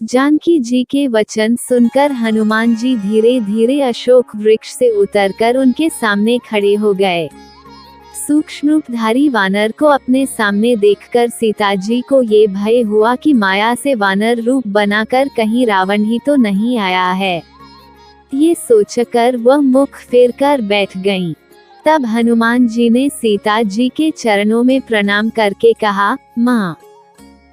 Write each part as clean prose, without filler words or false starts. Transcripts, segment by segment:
जानकी जी के वचन सुनकर हनुमान जी धीरे धीरे अशोक वृक्ष से उतरकर उनके सामने खड़े हो गए। सूक्ष्मरूपधारी वानर को अपने सामने देखकर सीता जी को ये भय हुआ कि माया से वानर रूप बनाकर कहीं रावण ही तो नहीं आया है। ये सोचकर वह मुख फेर कर बैठ गईं। तब हनुमान जी ने सीता जी के चरणों में प्रणाम करके कहा, माँ,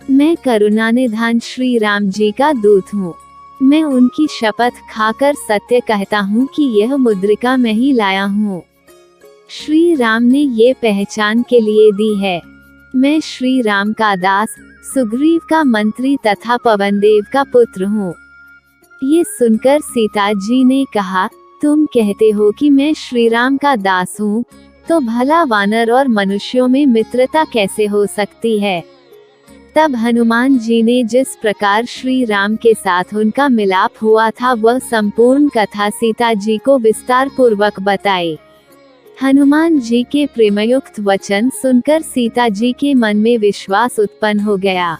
मैं करुणा निधान श्री राम जी का दूत हूँ। मैं उनकी शपथ खाकर सत्य कहता हूँ कि यह मुद्रिका मैं ही लाया हूँ। श्री राम ने ये पहचान के लिए दी है। मैं श्री राम का दास, सुग्रीव का मंत्री तथा पवनदेव का पुत्र हूँ। ये सुनकर सीता जी ने कहा, तुम कहते हो कि मैं श्री राम का दास हूँ, तो भला वानर और मनुष्यों में मित्रता कैसे हो सकती है। तब हनुमान जी ने जिस प्रकार श्री राम के साथ उनका मिलाप हुआ था वह संपूर्ण कथा सीता जी को विस्तार पूर्वक बताई। हनुमान जी के प्रेमयुक्त वचन सुनकर सीता जी के मन में विश्वास उत्पन्न हो गया।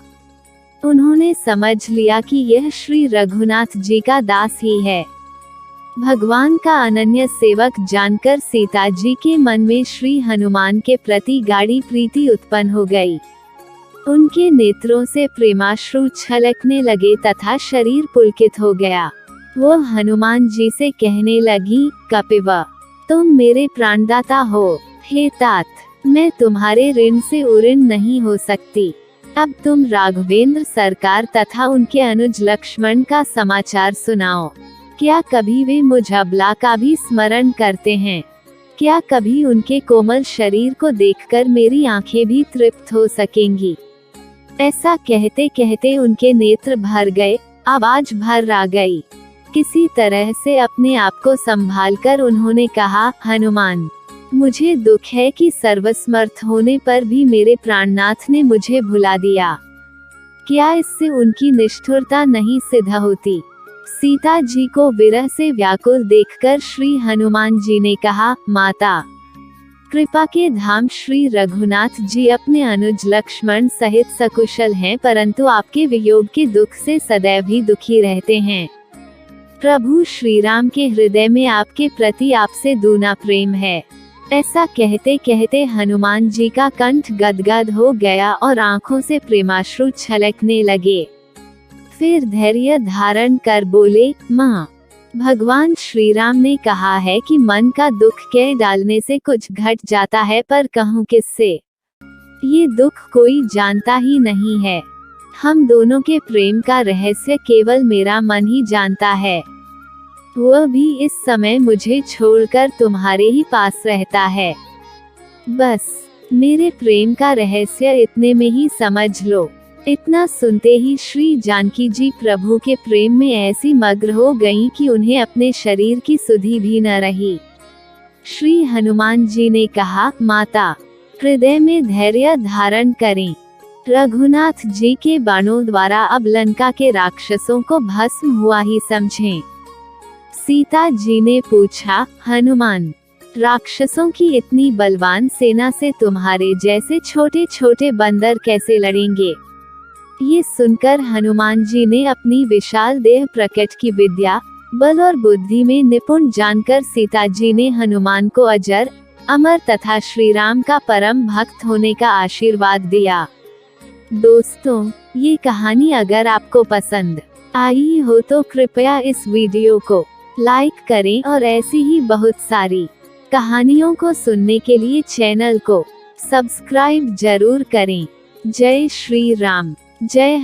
उन्होंने समझ लिया कि यह श्री रघुनाथ जी का दास ही है। भगवान का अनन्य सेवक जानकर सीता जी के मन में श्री हनुमान के प्रति गाढ़ी प्रीति उत्पन्न हो गई। उनके नेत्रों से प्रेमाश्रु छलकने लगे तथा शरीर पुलकित हो गया। वो हनुमान जी से कहने लगी, कपिव, तुम मेरे प्राणदाता हो। हे तात, मैं तुम्हारे ऋण से उऋण नहीं हो सकती। अब तुम राघवेंद्र सरकार तथा उनके अनुज लक्ष्मण का समाचार सुनाओ। क्या कभी वे मुझ अबला का भी स्मरण करते हैं? क्या कभी उनके कोमल शरीर को देखकर मेरी आंखें भी तृप्त हो सकेंगी? ऐसा कहते कहते उनके नेत्र भर गए, आवाज भर आ गई। किसी तरह से अपने आप को संभालकर उन्होंने कहा, हनुमान, मुझे दुख है कि सर्वसमर्थ होने पर भी मेरे प्राणनाथ ने मुझे भुला दिया। क्या इससे उनकी निष्ठुरता नहीं सिद्ध होती? सीता जी को विरह से व्याकुल देखकर श्री हनुमान जी ने कहा, माता, कृपा के धाम श्री रघुनाथ जी अपने अनुज लक्ष्मण सहित सकुशल हैं, परंतु आपके वियोग के दुख से सदैव ही दुखी रहते हैं। प्रभु श्री राम के हृदय में आपके प्रति आपसे दूना प्रेम है। ऐसा कहते कहते हनुमान जी का कंठ गदगद हो गया और आंखों से प्रेमाश्रु छलकने लगे। फिर धैर्य धारण कर बोले, माँ, भगवान श्री राम ने कहा है कि मन का दुख कह डालने से कुछ घट जाता है, पर कहूँ किससे? ये दुख कोई जानता ही नहीं है। हम दोनों के प्रेम का रहस्य केवल मेरा मन ही जानता है। वह भी इस समय मुझे छोड़कर तुम्हारे ही पास रहता है। बस मेरे प्रेम का रहस्य इतने में ही समझ लो। इतना सुनते ही श्री जानकी जी प्रभु के प्रेम में ऐसी मग्न हो गईं कि उन्हें अपने शरीर की सुधि भी न रही। श्री हनुमान जी ने कहा, माता, हृदय में धैर्य धारण करें। रघुनाथ जी के बाणों द्वारा अब लंका के राक्षसों को भस्म हुआ ही समझें। सीता जी ने पूछा, हनुमान, राक्षसों की इतनी बलवान सेना से तुम्हारे जैसे छोटे छोटे बंदर कैसे लड़ेंगे? ये सुनकर हनुमान जी ने अपनी विशाल देह प्रकट की विद्या, बल और बुद्धि में निपुण जानकर सीता जी ने हनुमान को अजर, अमर तथा श्री राम का परम भक्त होने का आशीर्वाद दिया। दोस्तों, ये कहानी अगर आपको पसंद आई हो तो कृपया इस वीडियो को लाइक करें और ऐसी ही बहुत सारी कहानियों को सुनने के लिए चैनल को सब्सक्राइब जरूर करें। जय श्री राम। जय